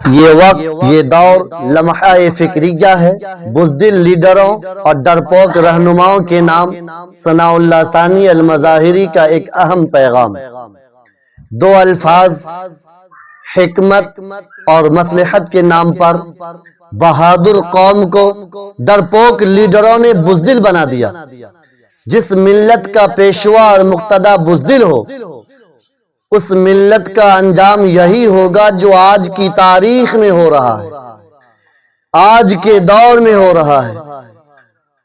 یہ وقت، یہ دور لمحہ فکریہ ہے۔ بزدل لیڈروں اور ڈرپوک رہنماؤں کے نام ثناء اللہ ثانی المظاہری کا ایک اہم پیغام۔ دو الفاظ حکمت اور مصلحت کے نام پر بہادر قوم کو ڈرپوک لیڈروں نے بزدل بنا دیا۔ جس ملت کا پیشوا اور مقتدی بزدل ہو، اس ملت کا انجام یہی ہوگا جو آج کی تاریخ میں ہو رہا ہے، آج کے دور میں ہو رہا ہے۔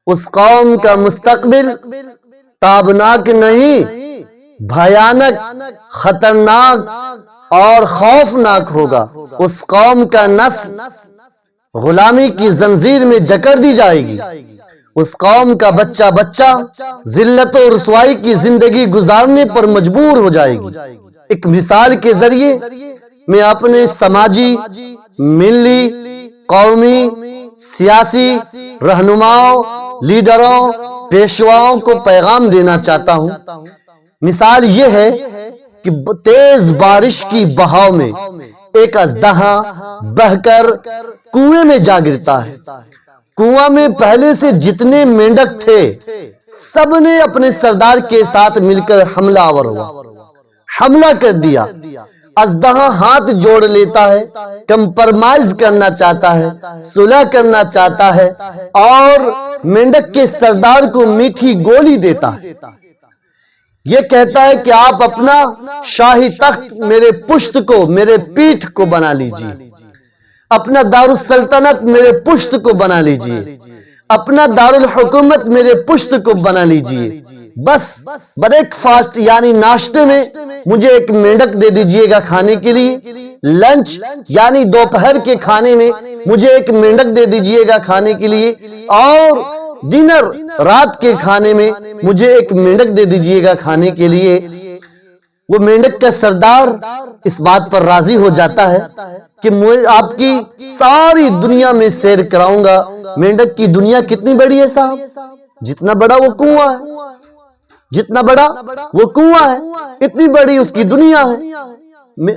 اس قوم کا مستقبل تابناک نہیں، بھیانک، خطرناک اور خوفناک ہوگا۔ اس قوم کا نسل غلامی کی زنجیر میں جکڑ دی جائے گی۔ اس قوم کا بچہ ذلت و رسوائی کی زندگی گزارنے پر مجبور ہو جائے گی۔ ایک مثال کے ذریعے میں اپنے سماجی، ملی، قومی، سیاسی رہنماؤں، لیڈروں، پیشواؤں کو پیغام دینا چاہتا ہوں۔ مثال یہ ہے کہ تیز بارش کی بہاؤ میں ایک اژدہا بہہ کر کنویں میں جا گرتا ہے۔ کنواں میں پہلے سے جتنے مینڈک تھے، سب نے اپنے سردار کے ساتھ مل کر حملہ آور ہوا، حملہ کر دیا۔ اژدہا ہاتھ جوڑ لیتا ہے، کمپرمائز کرنا چاہتا ہے، صلح کرنا چاہتا ہے اور مینڈک کے سردار کو میٹھی گولی دیتا ہے۔ یہ کہتا ہے کہ آپ اپنا شاہی تخت میرے پشت کو، میرے پیٹھ کو بنا لیجئے، اپنا دارالسلطنت میرے پشت کو بنا لیجئے، اپنا دارالحکومت میرے پشت کو بنا لیجئے۔ بس بریک فاسٹ یعنی ناشتے میں مجھے ایک مینڈک دے دیجئے گا کھانے کے لیے، لنچ یعنی دوپہر کے کھانے میں مجھے ایک مینڈک دے دیجئے گا کھانے کے لیے، اور ڈنر رات کے کھانے میں مجھے ایک مینڈک دے دیجئے گا کھانے کے لیے۔ وہ مینڈک کا سردار اس بات پر راضی ہو جاتا ہے کہ میں آپ کی ساری دنیا میں سیر کراؤں گا۔ مینڈک کی دنیا کتنی بڑی ہے صاحب؟ جتنا بڑا وہ کنواں ہے، جتنا بڑا وہ کنواں ہے، اتنی بڑی اس کی دنیا ہے۔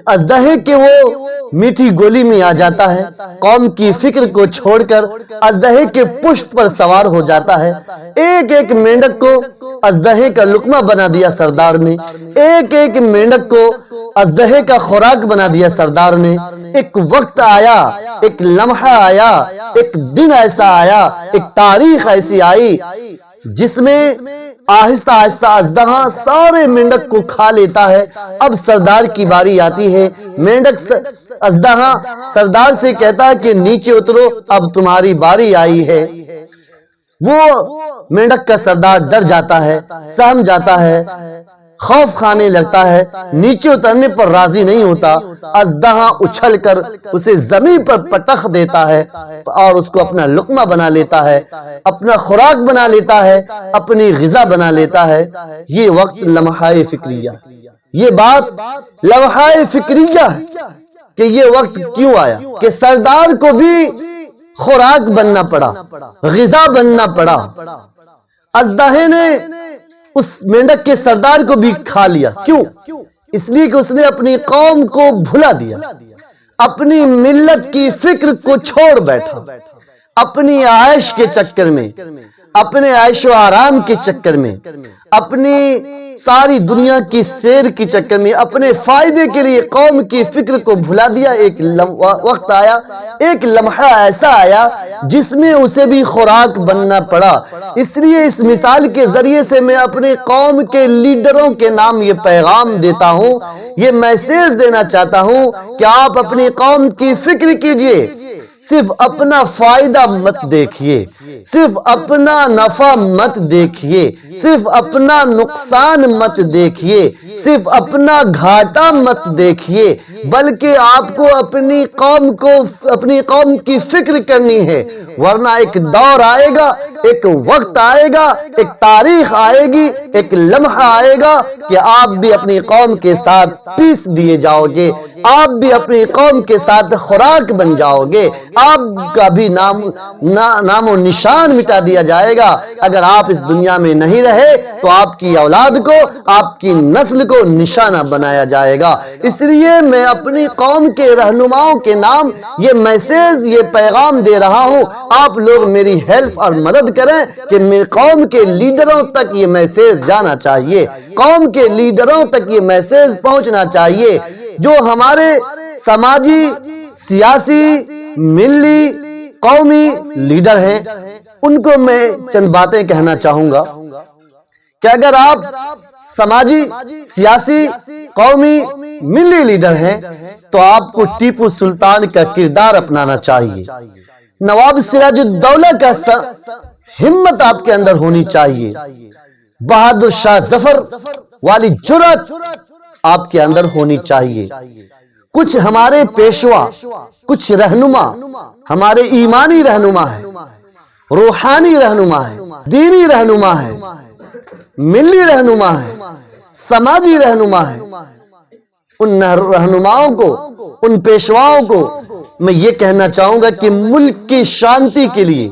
اژدہے کے وہ میٹھی گولی میں آ جاتا ہے، قوم کی فکر کو چھوڑ کر اژدہے کے پشت پر سوار ہو جاتا ہے۔ ایک ایک مینڈک کو اژدہے کا لقمہ بنا دیا سردار نے، ایک ایک مینڈک کو اژدہے کا خوراک بنا دیا سردار نے۔ ایک وقت آیا، ایک لمحہ آیا، ایک دن ایسا آیا، ایک تاریخ ایسی آئی جس میں آہستہ آہستہ اژدہا سارے مینڈک کو کھا لیتا ہے۔ اب سردار کی باری آتی ہے۔ مینڈک اژدہا سردار سے کہتا ہے کہ نیچے اترو، اب تمہاری باری آئی ہے۔ وہ مینڈک کا سردار ڈر جاتا ہے، سہم جاتا ہے، خوف کھانے لگتا ہے، نیچے اترنے پر راضی نہیں ہوتا۔ اژدہا اچھل کر اسے زمین پر پٹخ دیتا ہے اور اس کو اپنا لقمہ بنا لیتا ہے، اپنا خوراک بنا لیتا ہے، اپنی غذا بنا لیتا ہے۔ یہ وقت لمحہ فکریہ، یہ بات لمحہ فکریہ ہے کہ یہ وقت کیوں آیا کہ سردار کو بھی خوراک بننا پڑا، غذا بننا پڑا۔ اژدہے نے اس مینڈک کے سردار کو بھی کھا لیا۔ کیوں؟ اس لیے کہ اس نے اپنی قوم کو بھلا دیا، اپنی ملت کی فکر کو چھوڑ بیٹھا، اپنی عائش کے چکر میں، اپنے عیش و آرام کے چکر میں، اپنی ساری دنیا کی سیر کے چکر میں، اپنے فائدے کے لیے قوم کی فکر کو بھلا دیا۔ ایک وقت آیا، ایک لمحہ ایسا آیا جس میں اسے بھی خوراک بننا پڑا۔ اس لیے اس مثال کے ذریعے سے میں اپنے قوم کے لیڈروں کے نام یہ پیغام دیتا ہوں، یہ میسیج دینا چاہتا ہوں کہ آپ اپنی قوم کی فکر کیجئے، صرف اپنا فائدہ مت دیکھیے، صرف اپنا نفع مت دیکھیے، صرف اپنا نقصان مت دیکھیے، صرف اپنا گھاٹا مت دیکھیے، بلکہ آپ کو اپنی قوم کی فکر کرنی ہے، ورنہ ایک دور آئے گا ایک وقت آئے گا، ایک تاریخ آئے گی، ایک لمحہ آئے گا کہ آپ بھی اپنی قوم کے ساتھ پیس دیے جاؤ گے، آپ بھی اپنی قوم کے ساتھ خوراک بن جاؤ گے، آپ کا بھی نام و نشان مٹا دیا جائے گا۔ اگر آپ اس دنیا میں نہیں رہے تو آپ کی اولاد کو، آپ کی نسل کو نشانہ بنایا جائے گا۔ اس لیے میں اپنی قوم کے رہنماؤں کے نام یہ میسیج، یہ پیغام دے رہا ہوں، آپ لوگ میری ہیلپ اور مدد کریں کہ میری قوم کے لیڈروں تک یہ میسیج جانا چاہیے، قوم کے لیڈروں تک یہ میسیج پہنچنا چاہیے۔ جو ہمارے سماجی، سیاسی، ملی، قومی لیڈر ہیں، ان کو میں چند باتیں کہنا چاہوں گا کہ اگر آپ سماجی، سیاسی، قومی، ملی لیڈر ہیں تو آپ کو ٹیپو سلطان کا کردار اپنانا چاہیے، نواب سراج الدولہ کا ہمت آپ کے اندر ہونی چاہیے، بہادر شاہ ظفر والی جرأت آپ کے اندر ہونی چاہیے۔ کچھ ہمارے پیشوا، کچھ رہنما ہمارے ایمانی رہنما ہیں، روحانی رہنما ہیں، دینی رہنما ہیں، ملی رہنما ہیں، سماجی رہنما ہیں۔ ان رہنماؤں کو، ان پیشواؤں کو میں یہ کہنا چاہوں گا کہ ملک کی شانتی کے لیے،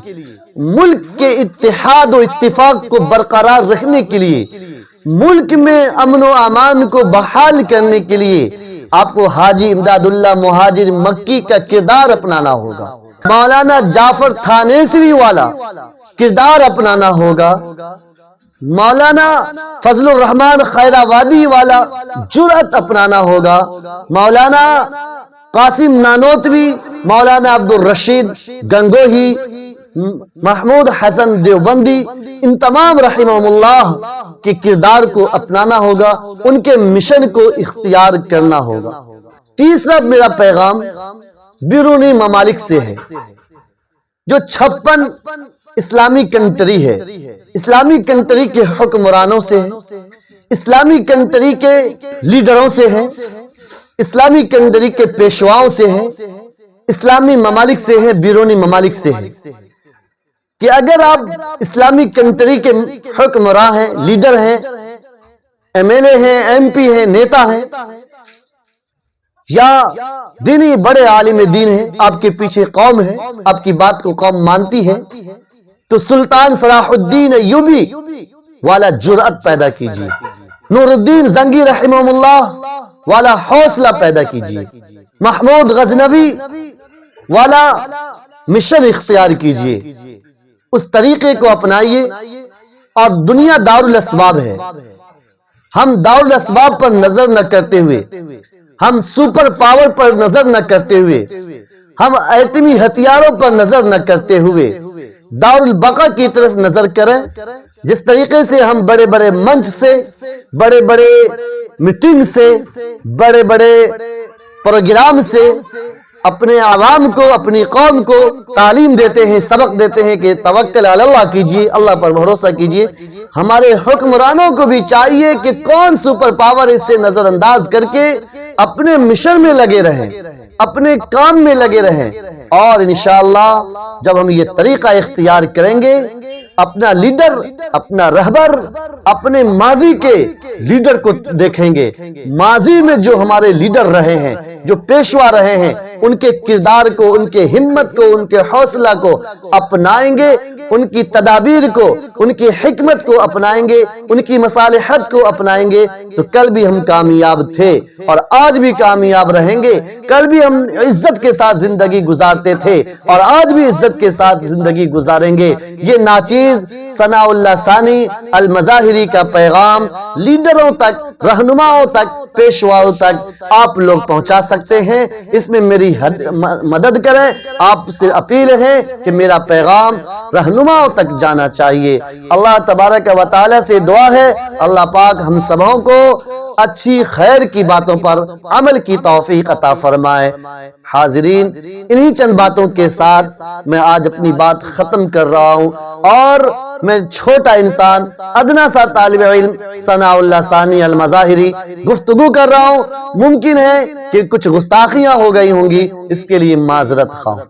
ملک کے اتحاد و اتفاق کو برقرار رکھنے کے لیے، ملک میں امن و امان کو بحال کرنے کے لیے آپ کو حاجی امداد اللہ مہاجر مکی کا کردار اپنانا ہوگا، مولانا جعفر تھانیسری والا کردار اپنانا ہوگا، مولانا فضل الرحمن خیرآبادی والا جرأت اپنانا ہوگا، مولانا قاسم نانوتوی، مولانا عبدالرشید گنگوہی، محمود حسن دیوبندی، ان تمام رحمہم اللہ کے کردار کو اپنانا ہوگا، ان کے مشن کو اختیار کرنا ہوگا۔ تیسرا میرا پیغام بیرونی ممالک سے ہے، جو 56 اسلامی کنٹری ہے، اسلامی کنٹری کے حکمرانوں سے ہے، اسلامی کنٹری کے لیڈروں سے ہے، اسلامی کنٹری کے پیشواؤں سے ہے، اسلامی ممالک سے ہے، بیرونی ممالک سے ہے، کہ اگر آپ اسلامی کنٹری کے حکمراں ہیں، لیڈر ہیں، ایم ایل اے ہیں، ایم پی ہیں، نیتا ہیں، یا دینی بڑے عالم دین ہیں، آپ کے پیچھے قوم ہے، آپ کی بات کو قوم مانتی ہے، تو سلطان صلاح الدین ایوبی والا جرأت پیدا کیجیے، نور الدین زنگی رحمہ اللہ والا حوصلہ پیدا کیجیے، محمود غزنوی والا مشن اختیار کیجیے، اس طریقے کو اپنائیے۔ اور دنیا دارالاسباب ہے، ہم دارالاسباب پر نظر نہ کرتے ہوئے، ہم سپر پاور پر نظر نہ کرتے ہوئے، ہم ایٹمی ہتھیاروں پر نظر نہ کرتے ہوئے دارالبقا کی طرف نظر کریں۔ جس طریقے سے ہم بڑے بڑے منچ سے، بڑے بڑے میٹنگ سے، بڑے بڑے پروگرام سے اپنے عوام کو، اپنی قوم کو تعلیم دیتے ہیں، سبق دیتے ہیں کہ توکل علی اللہ کیجیے، اللہ پر بھروسہ کیجیے، ہمارے حکمرانوں کو بھی چاہیے کہ کون سپر پاور اس سے نظر انداز کر کے اپنے مشن میں لگے رہیں، اپنے کام میں لگے رہیں، اور انشاءاللہ جب ہم یہ طریقہ اختیار کریں گے، اپنا لیڈر، اپنا رہبر، اپنے ماضی کے لیڈر کو دیکھیں گے، ماضی میں جو ہمارے لیڈر رہے ہیں، جو پیشوا رہے ہیں، ان کے کردار کو، ان کے ہمت کو، ان کے حوصلہ کو اپنائیں گے، ان کی تدابیر کو، ان کی حکمت کو اپنائیں گے، ان کی مصالحت کو اپنائیں گے، تو کل بھی ہم کامیاب تھے اور آج بھی کامیاب رہیں گے، کل بھی ہم عزت کے ساتھ زندگی گزارتے تھے اور آج بھی عزت کے ساتھ زندگی گزاریں گے۔ یہ ناچیز ثناء اللہ ثانی المظاہری کا پیغام لیڈروں تک، رہنماؤں تک، پیشواؤں تک آپ لوگ پہنچا سکتے ہیں، اس میں میری مدد کریں۔ آپ سے اپیل ہے کہ میرا پیغام رہنماؤں تک جانا چاہیے۔ اللہ تبارک و تعالی سے دعا ہے اللہ پاک ہم سبوں کو اچھی خیر کی باتوں پر عمل کی توفیق عطا فرمائے۔ حاضرین، انہی چند باتوں کے ساتھ میں آج اپنی بات ختم کر رہا ہوں، اور میں چھوٹا انسان، ادنا سا طالب علم ثناء اللہ ثانی المظاہری گفتگو کر رہا ہوں، ممکن ہے کہ کچھ گستاخیاں ہو گئی ہوں گی، اس کے لیے معذرت خواہ۔